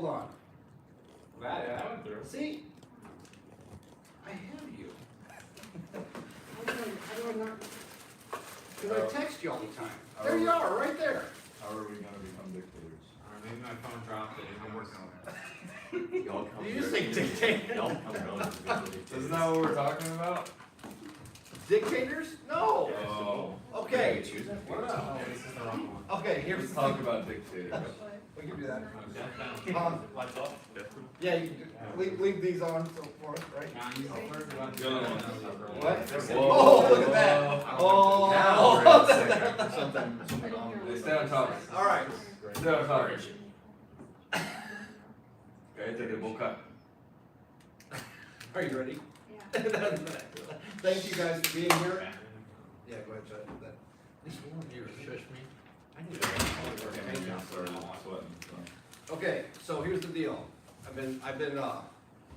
hold on. That went through. See? I have you. How do I not? Because I text you all the time. There you are, right there. How are we gonna become dictators? Maybe my phone dropped it. I'm working on it. Y'all come Did you say dictator? Y'all come relatively. Isn't that what we're talking about? Dictators? No. Oh. Okay. What about? Oh, this is the wrong one. Okay, here's Let's the talk thing. about dictators. We can do that. Lights off. Yeah, you can leave these on so forth, right? What? Whoa, Oh, look at that. whoa. Oh. Now we're in a second. Something wrong. Stay on top. All right. Stay on top. Okay, take a bowl cut. Are you ready? Yeah. Thank you guys for being here. Yeah, go ahead, Chad. This one here, shush me. I need to. Okay, so here's the deal. I've been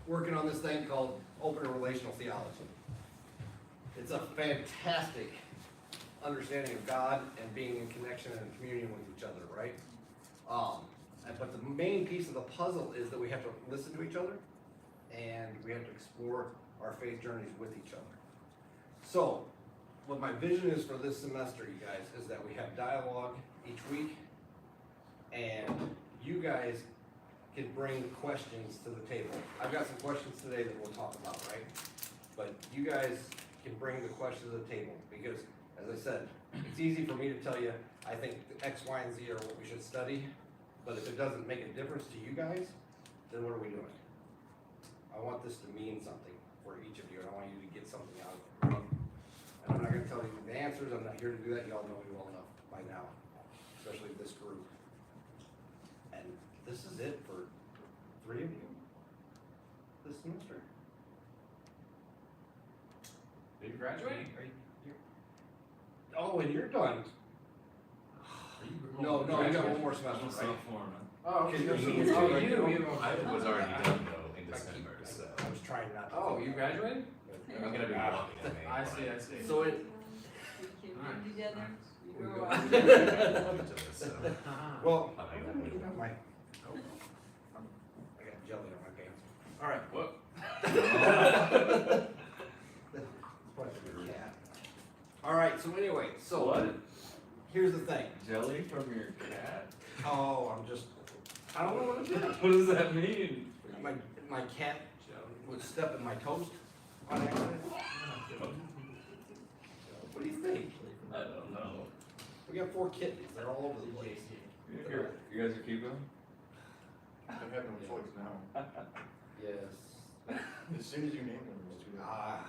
working on this thing called open and relational theology. It's a fantastic understanding of God and being in connection and communion with each other, right? But the main piece of the puzzle is that we have to listen to each other and we have to explore our faith journeys with each other. So, what my vision is for this semester, you guys, is that we have dialogue each week, and you guys can bring questions to the table. I've got some questions today that we'll talk about, right? But you guys can bring the questions to the table, because, as I said, it's easy for me to tell you, I think X, Y, and Z are what we should study, but if it doesn't make a difference to you guys, then what are we doing? I want this to mean something for each of you, and I want you to get something out of it, right? And I'm not gonna tell you the answers, I'm not here to do that, y'all know me well enough by now, especially this group. And this is it for 3 of you this semester. Are you graduating? Oh, and you're done. No, you got one more semester, right? Sophomore, man. Oh, okay. Okay, I was already done though in December, so. I was trying not to. Oh, you graduated? I'm gonna be walking in May. I see. So it, We came together, we We grew go- up. we go into this, so. well, I I know. got my, I got jelly on my pants. All right. What? All right, so anyway, so. What? Here's the thing. Jelly from your cat? Oh, I don't know what it is. What does that mean? My cat would step in my toast on accident. What do you think? I don't know. We got 4 kittens, they're all over the place. You guys are keeping them? I have no choice now. Yes. As soon as you name them, it's too late. Ah.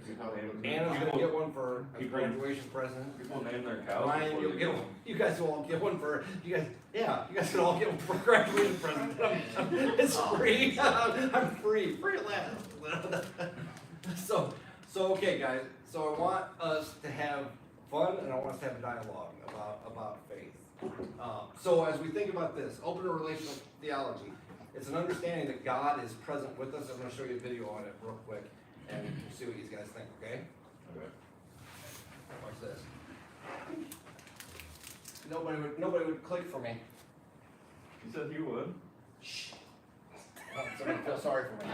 If you have them- Anna's gonna get one for a People- graduation present. People name their cows. Ryan, before you'll they get go. one. You guys will all get one for, you guys can all get one for graduation present. It's free. I'm free at last. So, okay, guys, so I want us to have fun and I want us to have a dialogue about faith. So as we think about this, open and relational theology, it's an understanding that God is present with us. I'm gonna show you a video on it real quick and we'll see what you guys think, okay? Okay. Watch this. Nobody would click for me. You said you would. Somebody feel sorry for me.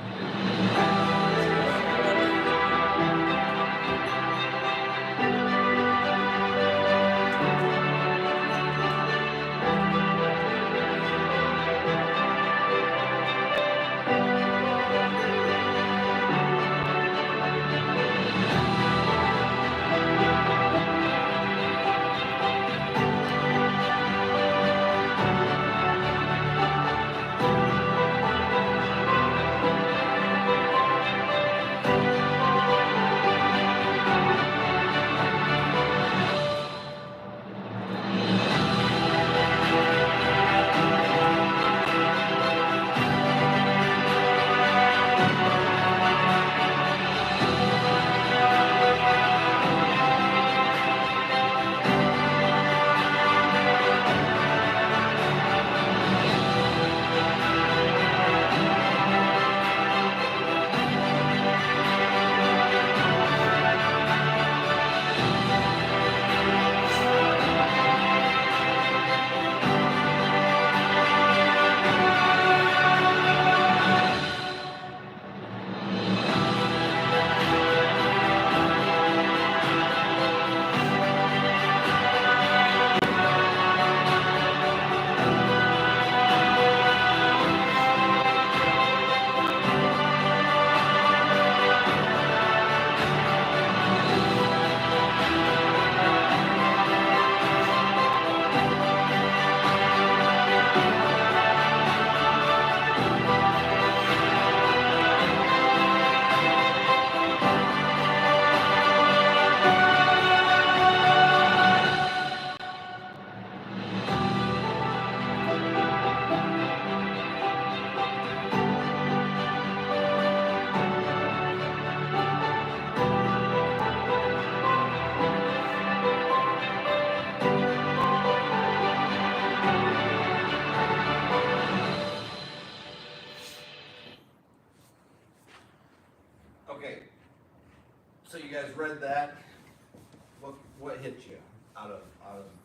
what hit you out of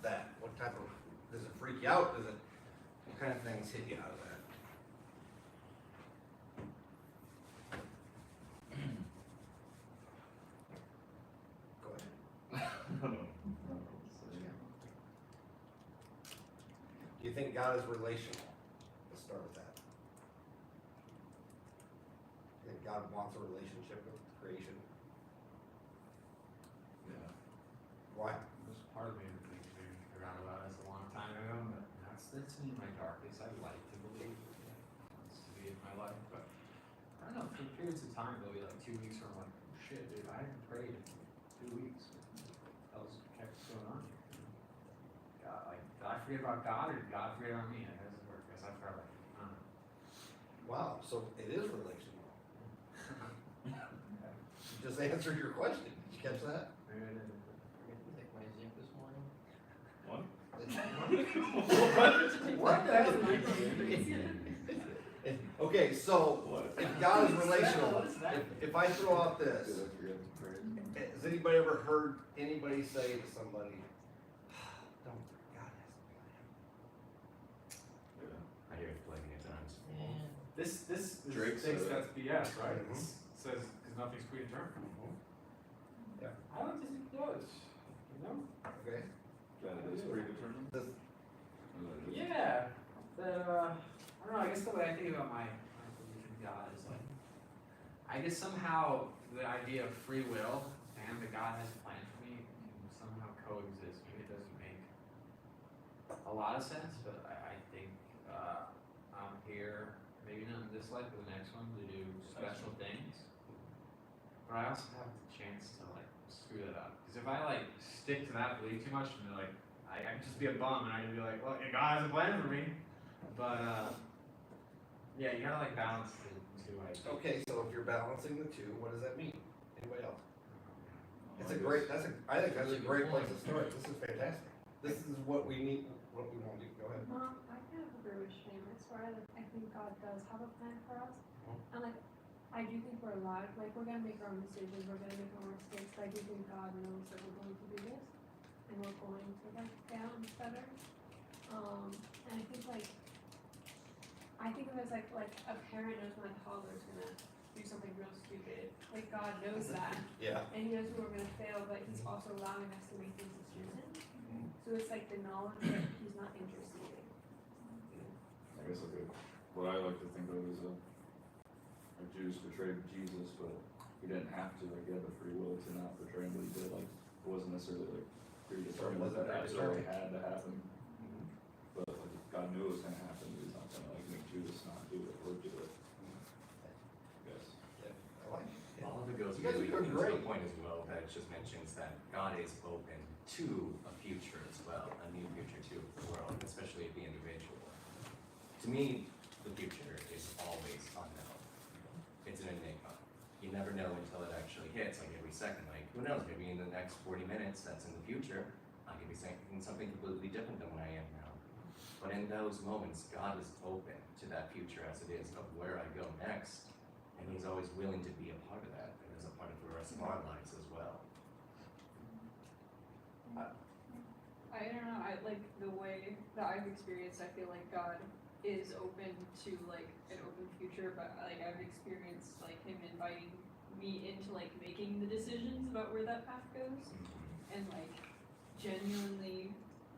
that? What type of, does it freak you out? What kind of things hit you out of that? Go ahead. Do you think God is relational? Let's start with that. You think God wants a relationship with creation? Yeah. Why? There's part of me that thinks maybe he forgot about us a long time ago, but that's me in my darkest. I like to believe that he wants to be in my life, but I don't know, for periods of time, there'll be like 2 weeks where I'm like, oh shit, dude, I haven't prayed in 2 weeks. What else the heck's going on here? God, like, did I forget about God or did God forget about me? How does it work? Guess I forgot about him. I don't know. Wow, so it is relational. You just answered your question. Did you catch that? Maybe I didn't. Take my zinc this morning. What? What? Okay, so What? if God is relational, What is that? if I throw out this, Did I forget to pray? has anybody ever heard anybody say to somebody, "Don't God has a plan"? Yeah. I hear it plenty of times. This Drake thinks said that's BS, right? Mhm. It says, because nothing's predetermined. Yeah. I don't think it does, you know? Okay. That is predetermined? This, Yeah, I don't know, I guess the way I think about my belief in God is like, I guess somehow the idea of free will and that God has a plan for me can somehow coexist. Maybe it doesn't make a lot of sense, but I think I'm here, maybe not in this life, but the next one, to do special things. But I also have the chance to like screw that up. Because if I like stick to that belief too much, and like I can just be a bum, and I can be like, well, yeah, God has a plan for me. But yeah, you gotta like balance the two. I think. okay, so if you're balancing the two, what does that mean? Anybody else? It's a great. I think that's a great place to start. This is fantastic. This is what we need. What we want to do. Go ahead. I kind of agree with Shane. I swear that I think God does have a plan for us. And like, I do think we're allowed, like, we're gonna make our own decisions, we're gonna make our own mistakes, but I do think God knows that we're going to do this. And we're going to like balance better. And I think like, I think of it as like a parent knows when a toddler's gonna do something real stupid. Like God knows that. Yeah. And he knows when we're gonna fail, but he's also allowing us to make these decisions. So it's like the knowledge that he's not interceding. I guess what I like to think of is a Jews betrayed Jesus, but he didn't have to, like, he had the free will to not betray him, but he did, like, it wasn't necessarily, like, predetermined that that absolutely had to happen. But, like, God knew it was gonna happen, but he's not gonna, like, make Judas not do it or do it. Yes. Yeah. I like it. All of it goes You guys are really doing into great. the point as well that it just mentions that God is open to a future as well, a new future too for the world, especially the individual. To me, the future is always unknown. It's an enigma. You never know until it actually hits, like every second. Like, who knows, maybe in the next 40 minutes that's in the future, I could be saying something completely different than what I am now. But in those moments, God is open to that future as it is of where I go next. And he's always willing to be a part of that, and as a part of the rest of our lives as well. I don't know, I like the way that I've experienced, I feel like God is open to like an open future, but like I've experienced like him inviting me into like making the decisions about where that path goes, and like genuinely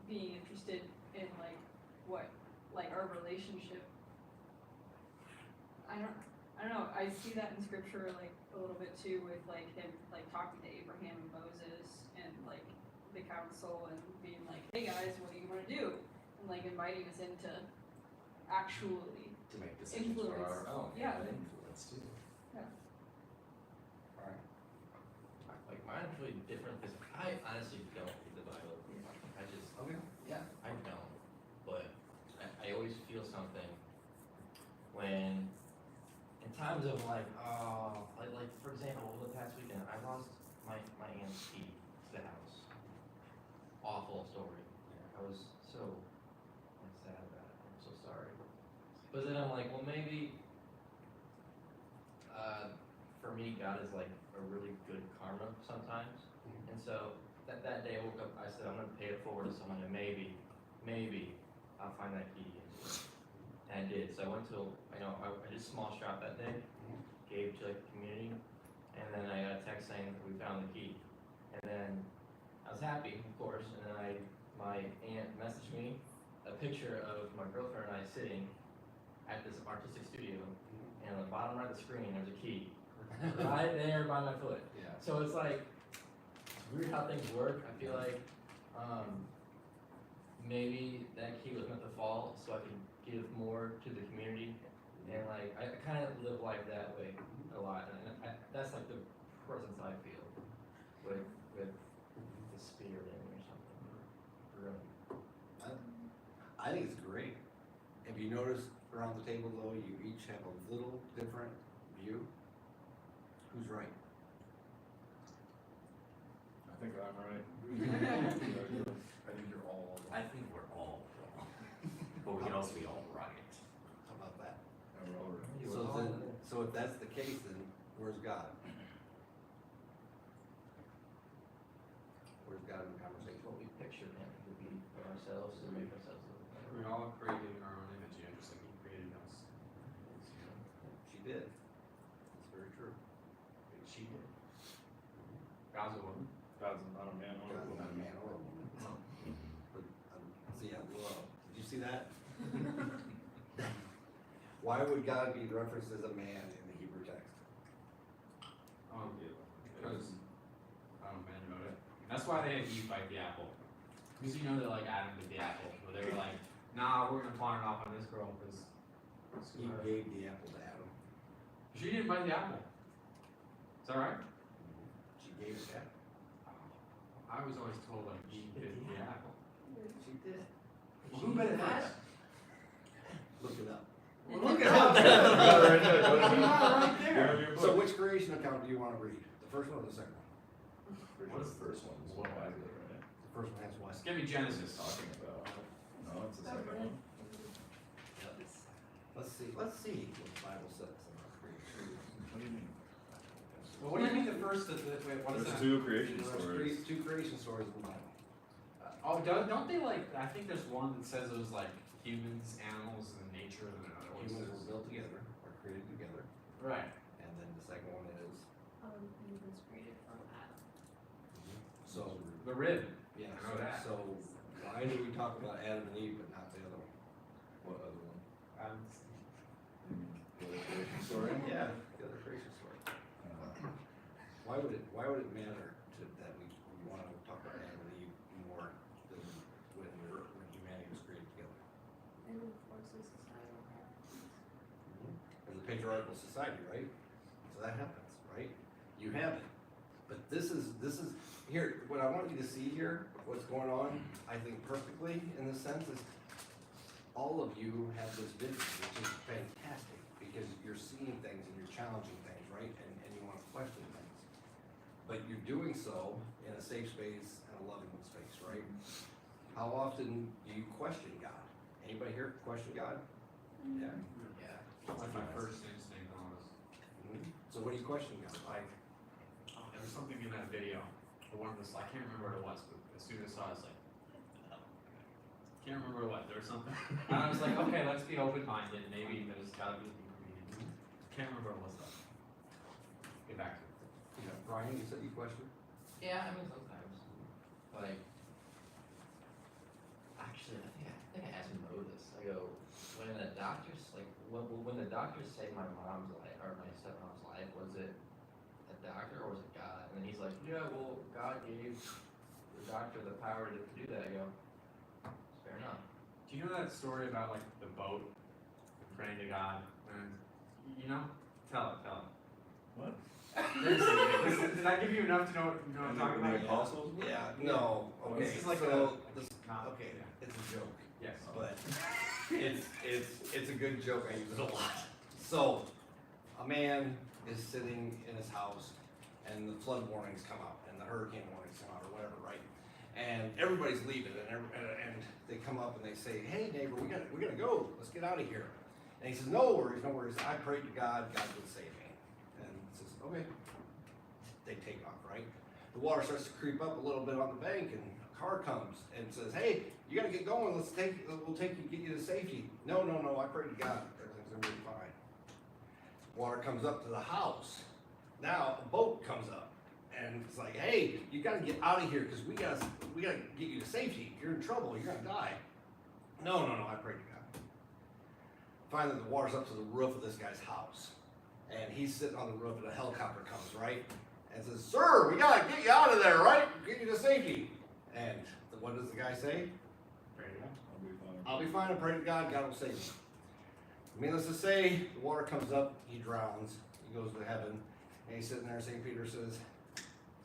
being interested in like what like our relationship. I don't know, I see that in scripture like a little bit too, with like him like talking to Abraham and Moses and like the council and being like, hey guys, what do you want to do? And like inviting us into actually To make decisions for our Influence. own, Yeah. and influence too. Alright. Like mine's really different because I honestly don't read the Bible. I just, Okay. yeah, I don't. But I always feel something when, in times of like, like for example, over the past weekend, I lost my aunt's key to the house. Awful story. I was so sad about it. I'm so sorry. But then I'm like, well, maybe for me, God is like a really good karma sometimes. And so that day I woke up, I said, I'm gonna pay it forward to someone and maybe I'll find that key. And I did, so I went to, I did a small shop that day, gave to like the community, and then I got a text saying that we found the key. And then I was happy, of course, and then my aunt messaged me a picture of my girlfriend and I sitting at this artistic studio, and on the bottom right of the screen, there's a key, right there by my foot. Yeah. So it's like, it's weird how things work. I feel like, maybe that key was meant to fall so I could give more to the community. And like, I kind of live life that way a lot. And that's like the presence I feel with the spirit in me or something. Really. I think it's great. Have you noticed around the table though, you each have a little different view? Who's right? I think I'm right. I think you're all. I think we're all wrong, but we can also be all right. How about that? And we're all right. You So were then, all- so if that's the case, then where's God? Where's God in the conversation? What we pictured him to be for ourselves to make ourselves look better. We all created in our own image, yeah, just like he created us. She did. That's very true. She did. God's a woman. God's not a man or a God's not a woman. man or a woman. But, see, did you see that? Why would God be referenced as a man in the Hebrew text? Because, man wrote it. That's why they had Eve bite the apple. Because you know that like Adam bit the apple, where they were like, nah, we're gonna pawn it off on this girl because He gave the apple to Adam. she didn't bite the apple. Is that right? She gave it to Adam. I was always told like Eve bit the apple. She did. Who bit it first? Look it up. Look it up. Right there, You buddy. are right there. Your So book. which creation account do you want to read? The first one or the second one? What is the first one? What was it, right? The first one has what? Just give me Genesis. Talking about. No, it's the second one. Let's see what the Bible says about creation. What do you mean? Well, what do you mean the first? Wait, what is There's that? two creation There's stories. two creation stories in the Bible. Oh, don't they like? I think there's one that says it was like humans, animals, and nature, and another one Humans says were built together, or created together, right. and then the second one is, He was created from Adam. so, The rib. yeah, I know that. so why do we talk about Adam and Eve but not the other one? What other one? Um, The other creation story? Yeah, the other creation story. Why would it matter that we want to talk about Adam and Eve more than when humanity was created together? It enforces societal hierarchies. As a patriarchal society, right? So that happens, right? You have it. But this is here, what I want you to see here, what's going on, I think perfectly in this sense is all of you have this vision, which is fantastic, because you're seeing things and you're challenging things, right? And you want to question things. But you're doing so in a safe space and a loving space, right? How often do you question God? Anybody here question God? Yeah. Yeah. Like my first instinct was So what do you question God? like, there was something in that video. The one was, I can't remember what it was, but as soon as I saw it, I was like, can't remember what, there was something. And I was like, okay, let's be open-minded, maybe there's gotta be something created. Can't remember what it was though. Get back to it. Yeah, Brian, you said you questioned? Yeah, I mean sometimes. Like, actually, I think I asked Mo this. I go, when the doctors when the doctors saved my mom's life or my stepmom's life, was it a doctor or was it God? And then he's like, yeah, well, God gave the doctor the power to do that. I go, fair enough. Do you know that story about like the boat praying to God? And you know? Tell it. What? Did I give you enough to know what I'm talking The about? apostles? Yeah, no, okay, This is like so, not, okay, yeah. it's a joke, Yes. but it's a good joke, I use it a lot. So, a man is sitting in his house, and the flood warnings come out, and the hurricane warnings come out, or whatever, right? And everybody's leaving, and they come up and they say, hey neighbor, we're gonna go, let's get out of here. And he says, no worries, I prayed to God, God would save me. And he says, okay. They take off, right? the water starts to creep up a little bit on the bank, and a car comes and says, "Hey, you gotta get going, we'll take you, get you to safety." No, I pray to God, everything's gonna be fine. Water comes up to the house. Now a boat comes up, and it's like, "Hey, you gotta get out of here, because we gotta get you to safety. You're in trouble, you're gonna die." No, I pray to God. Finally, the water's up to the roof of this guy's house, and he's sitting on the roof, and a helicopter comes, right? And says, "Sir, we gotta get you out of there, right? Get you to safety." And what does the guy say? Pray to God. I'll be fine. "I'll be fine, I pray to God, God will save me." Needless to say, the water comes up, he drowns, he goes to heaven, and he's sitting there, St. Peter says,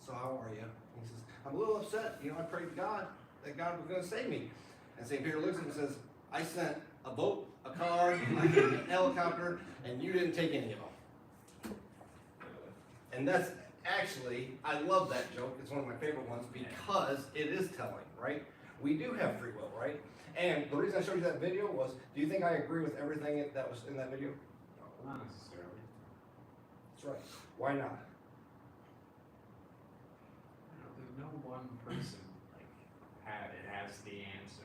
"So how are you?" He says, "I'm a little upset, I prayed to God that God was gonna save me." And St. Peter looks at him and says, "I sent a boat, a car, a helicopter, and you didn't take any of them." And that's actually, I love that joke, it's one of my favorite ones, because it is telling, right? We do have free will, right? And the reason I showed you that video was, do you think I agree with everything that was in that video? Not necessarily. That's right. Why not? There's no one person has the answer,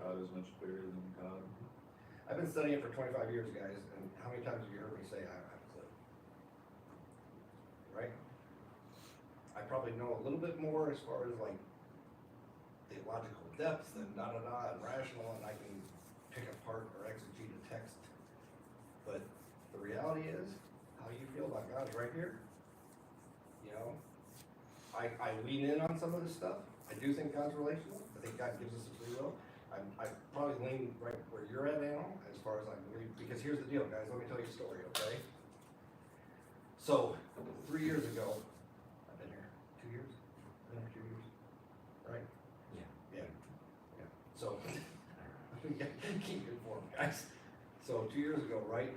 God is much bigger than God. I've been studying for 25 years, guys, and how many times have you heard me say I have a clue? Right? I probably know a little bit more as far as like theological depth and and rational, and I can pick apart or exegete a text. But the reality is, how you feel about God's right here. I lean in on some of this stuff. I do think God's relational. I think God gives us a free will. I probably lean right where you're at now, as far as I believe, because here's the deal, guys, let me tell you a story, okay? So, 3 years ago, I've been here 2 years? Been here 2 years, right? Yeah. So, keep informed, guys. So 2 years ago, right?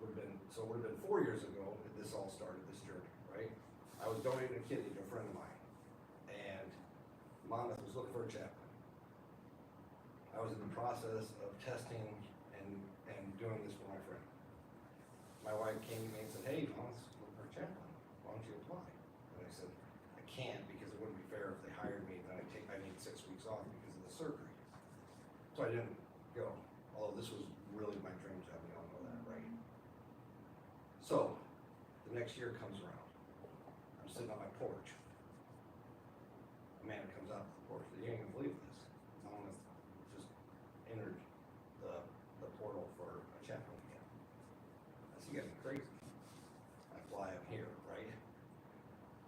Would've been 4 years ago that this all started, this journey, right? I was donating a kidney to a friend of mine, and Monmouth was looking for a chaplain. I was in the process of testing and doing this for my friend. My wife came to me and said, "Hey, Monmouth's looking for a chaplain. Why don't you apply?" And I said, "I can't, because it wouldn't be fair if they hired me, and I need 6 weeks off because of the surgery." So I didn't go, although this was really my dream job, we all know that, right? So, the next year comes around. I'm sitting on my porch. A man comes out to the porch. You ain't gonna believe this. Monmouth just entered the portal for a chaplain again. I said, "You guys are crazy." I fly up here, right?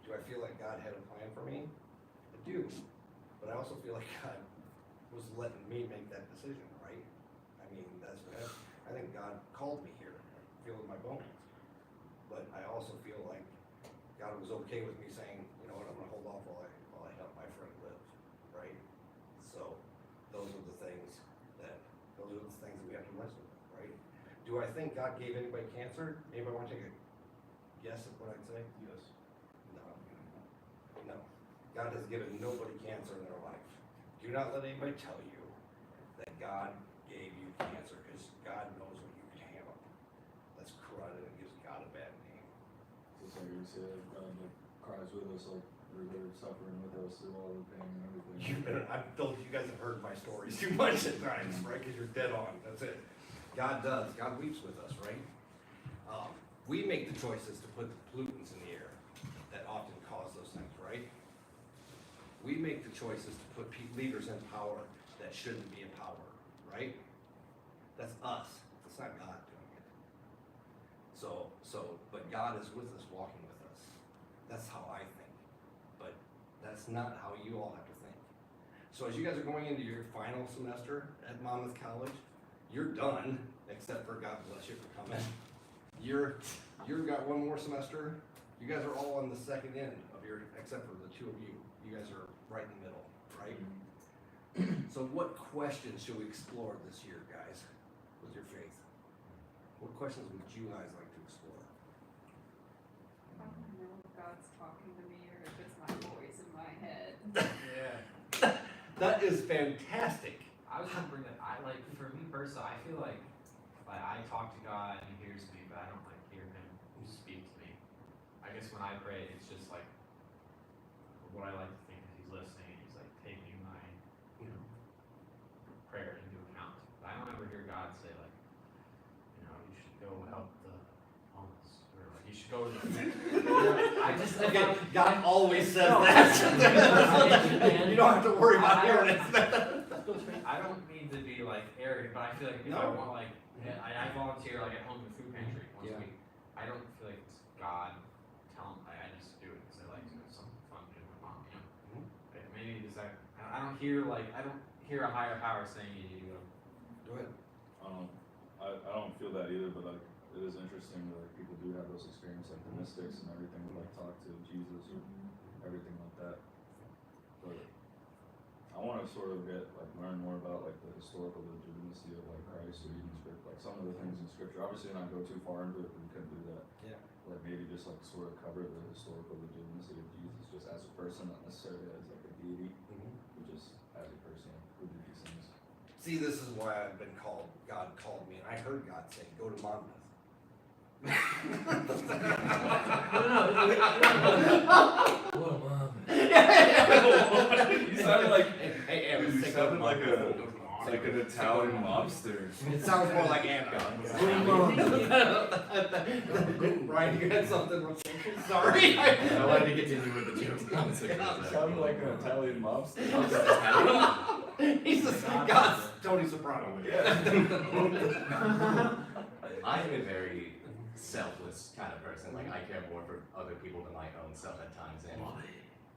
Do I feel like God had a plan for me? I do. But I also feel like God was letting me make that decision, right? I mean, I think God called me here. I feel it in my bones. But I also feel like God was okay with me saying, "You know what, I'm gonna hold off while I help my friend live," right? So, those are the things that we have to wrestle with, right? Do I think God gave anybody cancer? Anybody wanna take a guess at what I'd say? Yes. No. God has given nobody cancer in their life. Do not let anybody tell you that God gave you cancer, because God knows what you can handle. That's corrupted and gives God a bad name. Just like you said, God cries with us, like we're there suffering with us through all the pain and everything. I've told you guys have heard my stories too much at times, right? Because you're dead on. That's it. God does. God weeps with us, right? We make the choices to put the pollutants in the air that often cause those things, right? We make the choices to put leaders in power that shouldn't be in power, right? That's us. It's not God doing it. But God is with us, walking with us. That's how I think. But that's not how you all have to think. So as you guys are going into your final semester at Monmouth College, you're done, except for God bless you for coming. You've got one more semester. You guys are all on the second end of except for the two of you. You guys are right in the middle, right? So what questions should we explore this year, guys, with your faith? What questions would you guys like to explore? I don't know if God's talking to me or if it's my voice in my head. Yeah. That is fantastic. I was gonna bring that. For me personally, I feel like I talk to God and He hears me, but I don't hear Him speak to me. I guess guess when I pray, it's just like, what I like to think is he's listening, he's like taking my, prayer into account. But I don't ever hear God say like, you should go help the homeless, or like, you should go to the, I just, Okay, God always says No. that. You don't have to worry about hearing it. I don't mean to be like arrogant, but I feel like if I want like, I volunteer like at home in the food pantry once a week. I don't feel like it's God telling, I just do it because I like to, it's something fun to do with my mom, Like, maybe is that, I don't hear a higher power saying you need to go. Go ahead. I don't feel that either, but like, it is interesting that like, people do have those experiences, like the mystics and everything, who like talk to Jesus or everything like that. But I want to sort of learn more about like the historical legitimacy of like Christ or even scripture, like some of the things in scripture. Obviously, not go too far into it, but we couldn't do that. Yeah. Like maybe just like sort of cover the historical legitimacy of Jesus just as a person, not necessarily as like a deity, but just as a person who did these things. See, this is why I've been called. God called me, and I heard God say, "Go to Monmouth." Whoa, mom. You sounded like Hey, you sounded like an Italian mobster. It sounds more like Amazon. Ryan, you had something? Sorry. I wanted to continue with the jokes. You sounded like an Italian mobster. He's God's Tony Soprano. I'm a very selfless kind of person. Like I care more for other people than my own self at times, and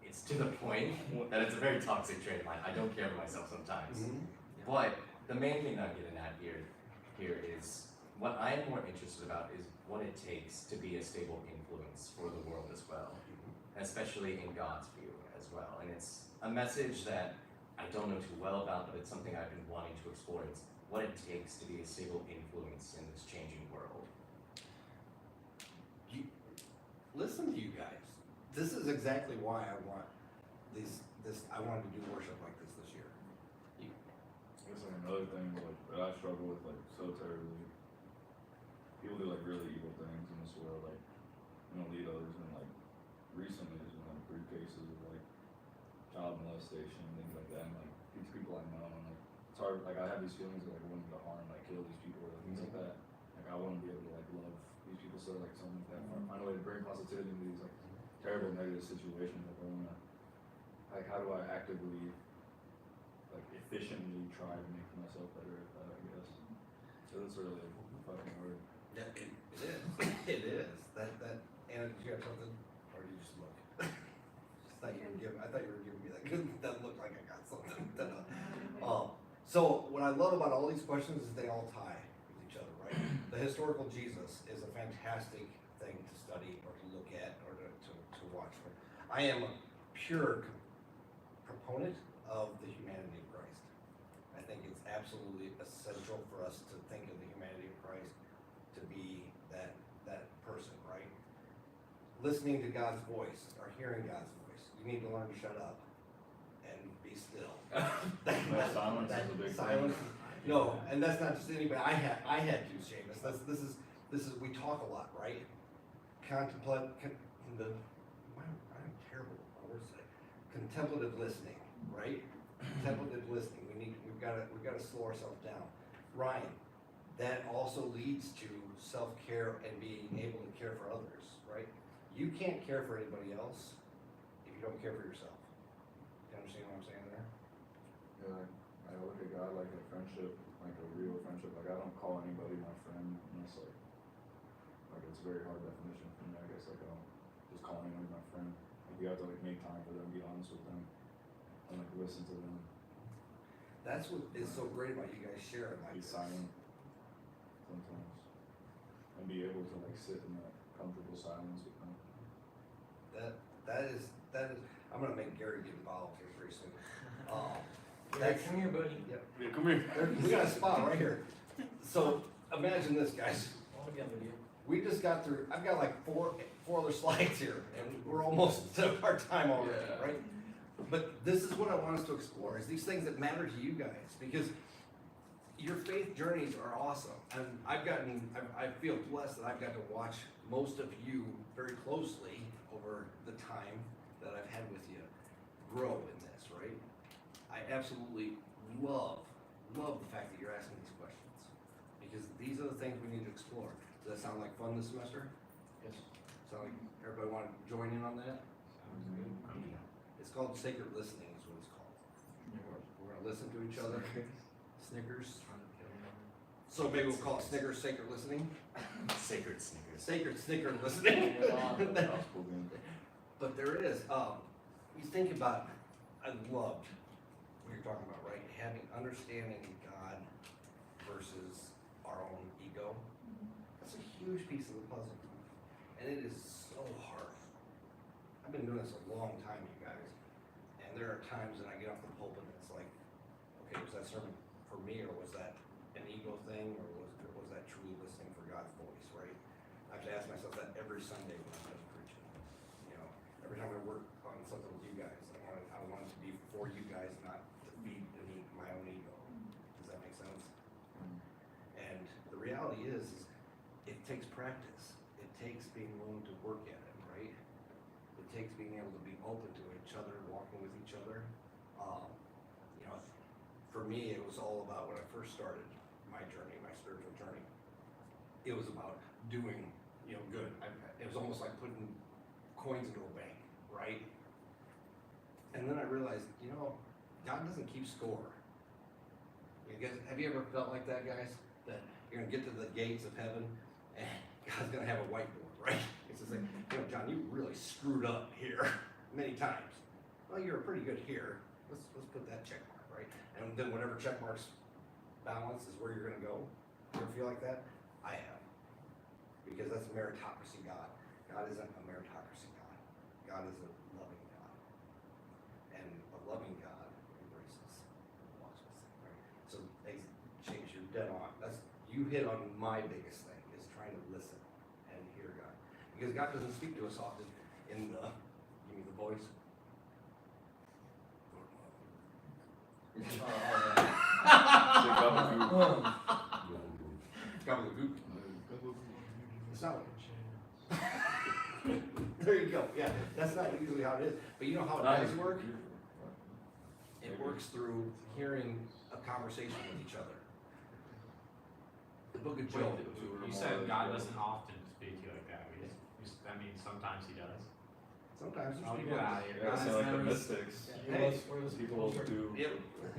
it's to the point that it's a very toxic trait of mine. I don't care for myself sometimes. But the main thing that I'm getting at here is what I am more interested about is what it takes to be a stable influence for the world as well, especially in God's view as well. And it's a message that I don't know too well about, but it's something I've been wanting to explore. It's what it takes to be a stable influence in this changing world. Listen to you guys. This is exactly why I want I wanted to do worship like this year. I guess like another thing that I struggle with like so terribly. People do like really evil things in this world, like lead others, and like recently there's been like 3 cases of like child molestation and things like that. And like these people I know, and like it's hard. Like I have these feelings of like wanting to harm, like kill these people or things like that. Like I want to be able to like love these people so like something like that. Find a way to bring positivity into these like terrible negative situations. Like I want to. Like how do I actively, like efficiently try to make myself better at that, I guess. So that's really fucking hard. Yeah, it is. It is. That Anna, did you have something? Or did you just look? I thought you were giving me that looked like I got something. So what I love about all these questions is they all tie with each other, right? The historical Jesus is a fantastic thing to study or to look at or to watch for. I am a pure proponent of the humanity of Christ. I think it's absolutely essential for us to think of the humanity of Christ to be that person, right? Listening to God's voice or hearing God's voice. You need to learn to shut up and be still. Silence is a big silence. thing. No, and that's not just anybody. I had to, Seamus. This is we talk a lot, right? I'm terrible at words today. Contemplative listening, right? Contemplative listening. We've got to slow ourselves down. Ryan, that also leads to self-care and being able to care for others, right? You can't care for anybody else if you don't care for yourself. You understand what I'm saying there? Yeah, I look at God like a friendship, like a real friendship. Like I don't call anybody my friend unless like it's a very hard definition for me. I guess like I don't just call anybody my friend. Like you have to like make time for them, be honest with them, and like listen to them. That's what is so great about you guys sharing like Be silent sometimes, and be able to like sit in that comfortable silence with them. That is. I'm gonna make Gary get involved here pretty soon. Come here, buddy. Yep. Yeah, come here. We got a spot right here. So imagine this, guys. All together, dude. We just got through. I've got like four other slides here, and we're almost to our time already, right? But this is what I want us to explore: is these things that matter to you guys, because your faith journeys are awesome, and I feel blessed that I've got to watch most of you very closely over the time that I've had with you grow in this, right? I absolutely love the fact that you're asking these questions, because these are the things we need to explore. Does that sound like fun this semester? Yes. Sound like everybody want to join in on that? Sounds good. It's called sacred listening is what it's called. We're gonna listen to each other. Snickers. So maybe we'll call it Snickers sacred listening. Sacred Snickers. Sacred snicker listening. Gospel game. But there is, you think about, I loved what you're talking about, right? Having understanding God versus our own ego. That's a huge piece of the puzzle. And it is so hard. I've been doing this a long time, you guys. And there are times that I get off the pulpit and it's like, okay, was that sermon for me, or was that an ego thing, or was that truly listening for God's voice, right? I have to ask myself that every Sunday when I'm done preaching. You know, every time I work on something with you guys, I want it to be for you guys, not to feed my own ego. Does that make sense? And the reality is it takes practice. It takes being willing to work at it, right? It takes being able to be open to each other, walking with each other. You know, for me, it was all about when I first started my journey, my spiritual journey. It was about doing, you know, good. It was almost like putting coins into a bank, right? And then I realized, you know, God doesn't keep score. You guys, have you ever felt like that, guys? That you're gonna get to the gates of heaven and God's gonna have a whiteboard, right? It's just like, you know, John, you really screwed up here many times. Well, you're pretty good here. Let's put that check mark, right? And then whatever check marks balance is where you're gonna go. You ever feel like that? I have. Because that's a meritocracy God. God isn't a meritocracy God. God is a loving God. And a loving God embraces and walks with us, right? So they change, you're dead on. You hit on my biggest thing, is trying to listen and hear God. Because God doesn't speak to us often in the, give me the voice. Gobbledygook. It's not like there you go. Yeah, that's not usually how it is. But you know how it does work? It works through hearing a conversation with each other. The book of Job. You said God doesn't often speak to you like that. I mean, sometimes he does. Sometimes Oh, there's get people. out of here. Yeah, God's sound like the never- mystics. Hey, People do. Yep.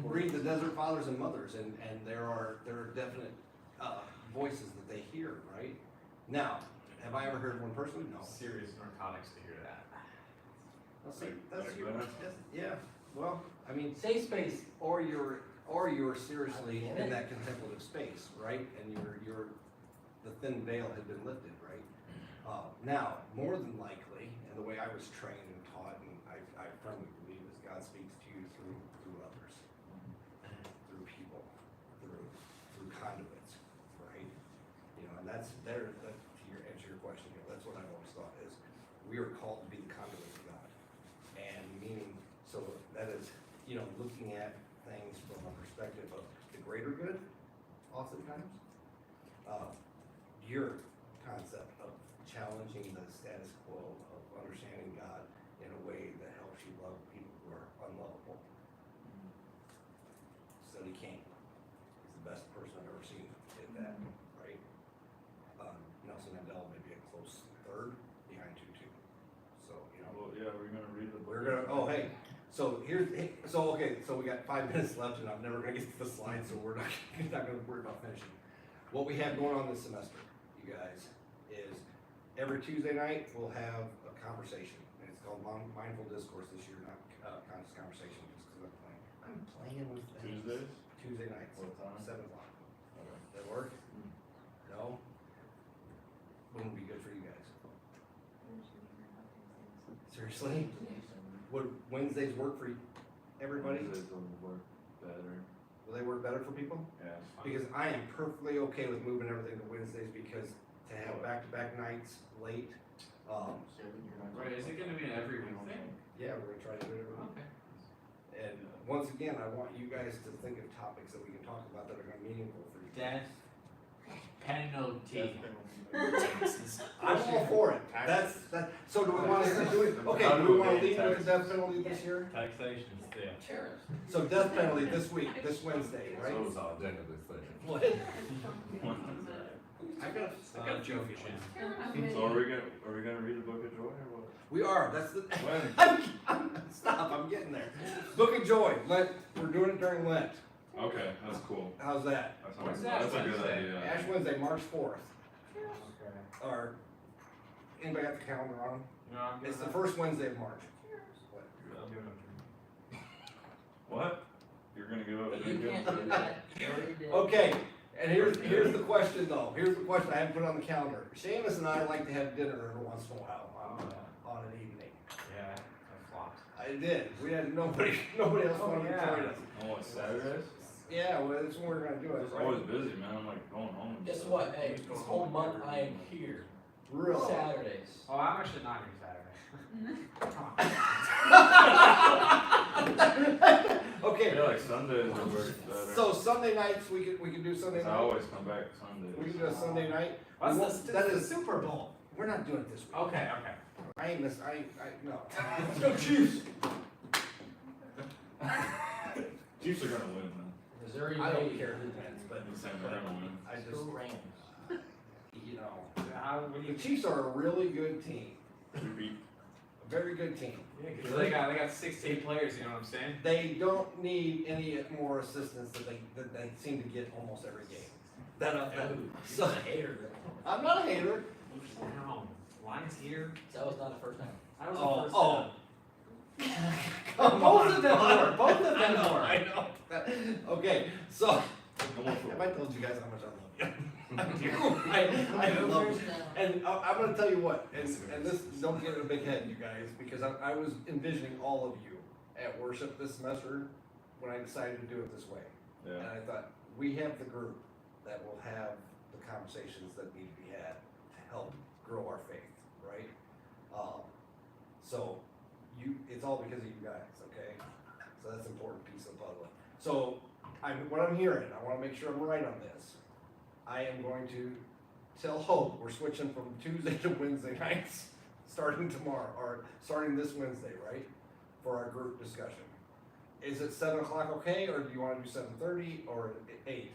Read the Desert Fathers and Mothers, and there are definite voices that they hear, right? Now, have I ever heard one personally? No. Serious narcotics to hear that. Let's see. That's Like your, that? yeah. Well, I mean, Safe space. or you're seriously in that contemplative space, right? And the thin veil had been lifted, right? Now, more than likely, and the way I was trained and taught, and I firmly believe, is God speaks to you through others, through people, through conduits, right? You know, and that's there. To answer your question here, that's what I've always thought is we are called to be the conduits of God, and meaning so that is, you know, looking at things from a perspective of the greater good, oftentimes. Your concept of challenging the status quo of understanding God in a way that helps you love people who are unlovable. Study King. He's the best person I've ever seen at that, right? Nelson Mandela may be a close third behind Tutu. So, you know. Well, yeah, we're gonna read the book. We're gonna, okay, so so we got 5 minutes left and I'm never gonna get to the slide, so we're not gonna worry about finishing. What we have going on this semester, you guys, is every Tuesday night, we'll have a conversation. And it's called Mindful Discourse this year, not conscious conversation, just because I'm playing with things. Tuesdays? Tuesday nights, What time? 7 o'clock. Okay. That work? No? Wouldn't be good for you guys. Seriously? Would Wednesdays work for everybody? Wednesdays will work better. Will they work better for people? Yeah. Because I am perfectly okay with moving everything to Wednesdays, because to have back-to-back nights late, Right, is it gonna be an every week thing? yeah, we're gonna try to do it every week. Okay. And once again, I want you guys to think of topics that we can talk about that are gonna be meaningful for you. Dad, penalty. I'm all for it. That, so do we wanna do it, okay, How do do we we wanna pay leave with taxes? the death penalty this year? Taxation still. Terrorist. So death penalty this week, this Wednesday, right? So it's all generally flipping. What? I got a joke. So are we gonna read the Book of Joy or what? We are, that's the, When? stop, I'm getting there. Book of Joy, Lent, we're doing it during Lent. Okay, that's cool. How's that? What's that That's a good Wednesday? idea. Ash Wednesday, March 4th. Okay. Or, anybody got the calendar on? No, I'm It's the doing first Wednesday of March. that. I'm doing it. What? You're gonna give up? But you can't do that. You already did. Okay, and here's the question though, here's the question I haven't put on the calendar. Seamus and I like to have dinner every once in a while on an evening. Yeah, I flopped. I did, we had nobody else Oh, wanted to yeah. join us. Oh, it's Saturdays? Yeah, well, that's when we're gonna do it, It's right? always busy, man. I'm like going home. and Guess stuff. what? Hey, this whole month I am here. Really? Saturdays. Oh, I'm actually not here Saturday. Come on. Okay, I feel like Sundays would work better. so Sunday nights, we could do Sunday 'Cause I night? always come back Sundays. We can do a Sunday night? What's We the, won't- that that is is, the Super Bowl. we're not doing it this week. Okay, okay. I ain't no. Let's go Chiefs. Chiefs are gonna win, man. Missouri. I don't Navy. care who wins, but I'm saying they're gonna win. I just, Who ran? you know, How, what do the you? Chiefs are a really good team, We beat. a very good team. Yeah, 'cause they got 16 players. You know what I'm saying? They don't need any more assistance that they seem to get almost every game. Ooh, So, he's a hater. I'm not a hater. Down. Lions here. That was not the first time. That was Oh, the first oh. time. Both of them were. Both of I them know, were. I know. Okay, so, Come on, have I told you guys how much I love you? I love you. And I'm gonna tell you what, and this, don't get in a big head, you guys, because I was envisioning all of you at worship this semester when I decided to do it this way. And Yeah. I thought, we have the group that will have the conversations that need to be had to help grow our faith, right? So, it's all because of you guys, okay? So that's an important piece of the puzzle. So, what I'm hearing, I wanna make sure I'm right on this. I am going to tell Hope, we're switching from Tuesday to Wednesday nights, starting tomorrow, or starting this Wednesday, right? For our group discussion. Is it 7 o'clock okay, or do you wanna do 7:30 or 8?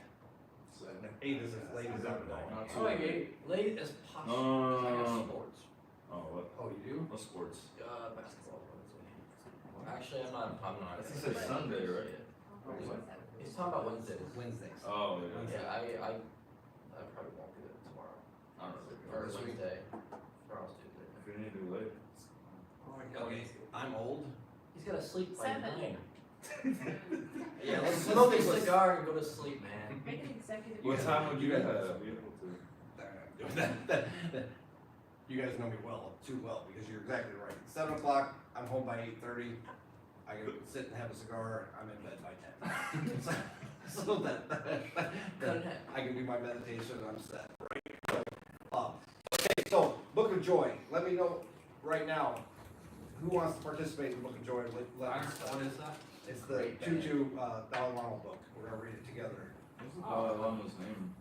8 is as late as I'm going. Not I too like late. it late as possible. No. 'Cause I got sports. Oh, what? Oh, you do? What sports? Basketball. Actually, I'm not. That's to say Sunday, right? He's talking about Wednesdays. Wednesdays. Oh, yeah. Yeah, I probably won't do it tomorrow. I don't know. Or Wednesday. Or else Tuesday. If you need to do late. Okay, I'm old. He's gotta sleep by 7. 9. Yeah, let's Smoke a stick with- cigar and go to sleep, man. Make an executive. What time would you You be guys- able to? You guys know me too well, because you're exactly right. 7 o'clock, I'm home by 8:30. I can sit and have a cigar, I'm in bed by 10. So that, Cut it half. I can do my meditation and I'm set, right? So, okay, so, Book of Joy, let me know right now, who wants to participate in the Book of Joy? What is that? It's the Tutu Dalai Lama book, we're gonna read it together. What's the Dalai Lama's name,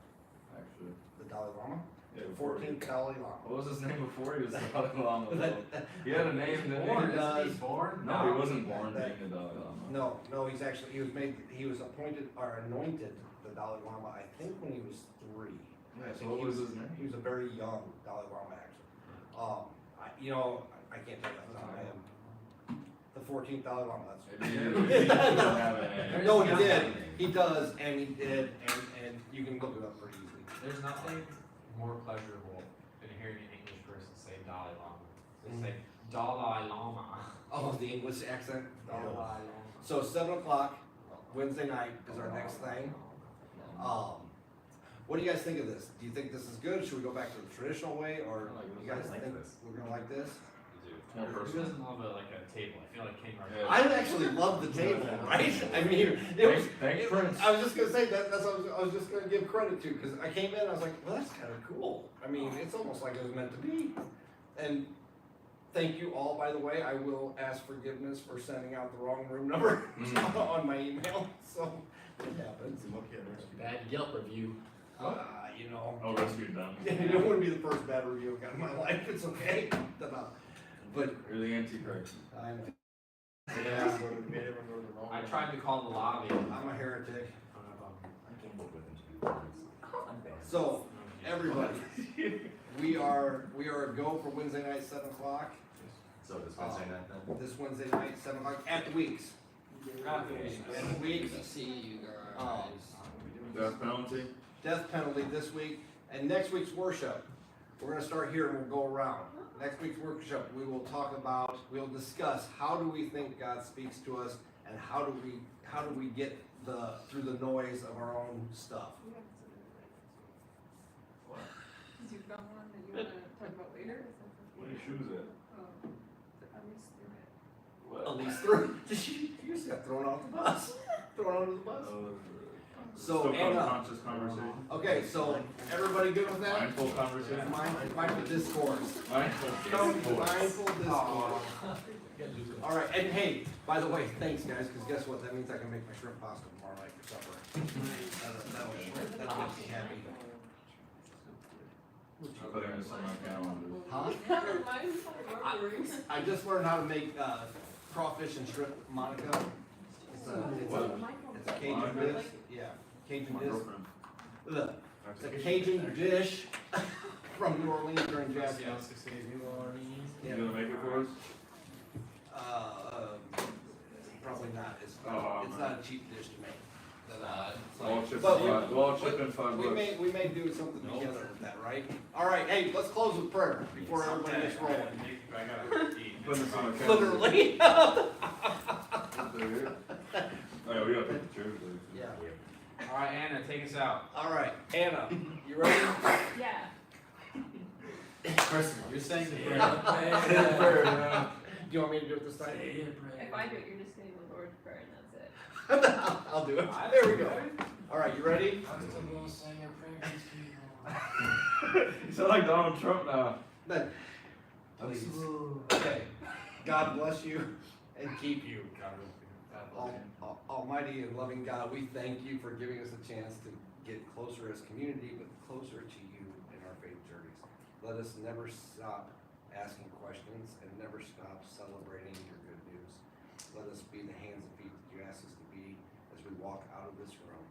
actually? The Dalai Lama? Yeah, The before he- 14th Dalai Lama. What was his name before he was the Dalai Lama? though? He had a name, didn't Born, he? isn't he born? No, he wasn't born being the Dalai Lama. No, he was appointed or anointed the Dalai Lama, I think when he was 3. Yeah, I so think what he was his name? He was a very young Dalai Lama, actually. I can't tell you off the top of my head. The 14th Dalai Lama, that's. Maybe he didn't have a name. No, he did, he does, and and you can look it up pretty easily. There's nothing more pleasurable than hearing an English person say Dalai Lama. They say Dalai Lama. Oh, the English accent? Dalai Lama. So 7 o'clock, Wednesday night is our next thing. What do you guys think of this? Do you think this is good? Should we go back to the traditional way, or you guys I like think this. we're gonna like this? More Who personal. doesn't love like a table? I feel like King Yeah. I actually love the table, right? I mean, it was. Thank Prince. I was just gonna say that's what I was just gonna give credit to, because I came in, I was like, well, that's kind of cool. I mean, it's almost like it was meant to be. And thank you all, by the way. I will ask forgiveness for sending out the wrong room number on my email. So it happens. Bad Yelp review. You know. Oh, rescued them. It wouldn't be the first bad review I've got in my life, it's okay. But, You're the Antichrist. I know, Yeah. I tried to call the lobby. I'm a heretic. I came up with him to be honest. So, everybody, we are a go for Wednesday night, 7 o'clock. So this Wednesday night then? This Wednesday night, 7 o'clock, at the Weeks. At the Weeks. See you guys. Death penalty? Death penalty this week, and next week's worship. We're gonna start here and we'll go around. Next week's workshop, we'll discuss how do we think God speaks to us, and how do we get through the noise of our own stuff. Cause you've got one that you wanna talk about later? What are your shoes at? Oh, at least through it. What? At least through. You just got thrown off the bus. Thrown under the bus. So, Still Anna. conscious conversation? Okay, so everybody good with that? Mindful conversation? Mindful discourse. Mindful. Mindful discourse. All right, and hey, by the way, thanks guys, because guess what? That means I can make my shrimp pasta tomorrow night for supper. That'll make me happy. Putting this on my calendar. Huh? I just learned how to make crawfish and shrimp Monaco. It's a Cajun Monaco? dish. Yeah, Cajun My dish. girlfriend. Ugh. It's a Cajun dish from New Orleans during jazz Yeah, fest. 6 days, New Orleans. You gonna make it for us? Probably not. It's Oh, not a cheap dish to make. We'll chip But in $5. we may do something together with that, right? All right, hey, let's close with prayer before everybody gets rolling. I gotta eat. Put this on my calendar. Literally. Oh, yeah, we gotta pick the chairs. Yeah. Alright, Anna, take us out. All right, Anna, you ready? Yeah. Chris, you're saying the prayer. Do you want me to do it this time? If I do it, you're just saying the Lord's Prayer and that's it. I'll do it. There we go. All right, you ready? You sound like Donald Trump now. Then, please. Okay. God bless you and keep you. Almighty and loving God, we thank you for giving us a chance to get closer as community, but closer to you in our faith journeys. Let us never stop asking questions and never stop celebrating your good news. Let us be the hands and feet that you ask us to be as we walk out of this room.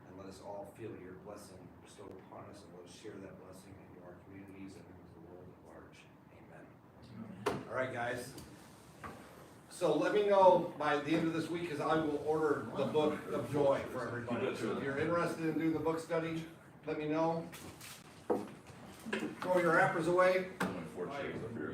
And let us all feel your blessing bestowed upon us, and let us share that blessing into our communities and into the world at large. Amen. All right, guys. So let me know by the end of this week, because I will order the book of joy for everybody. So if you're interested in doing the book study, let me know. Throw your wrappers away. Only 4 chairs up here.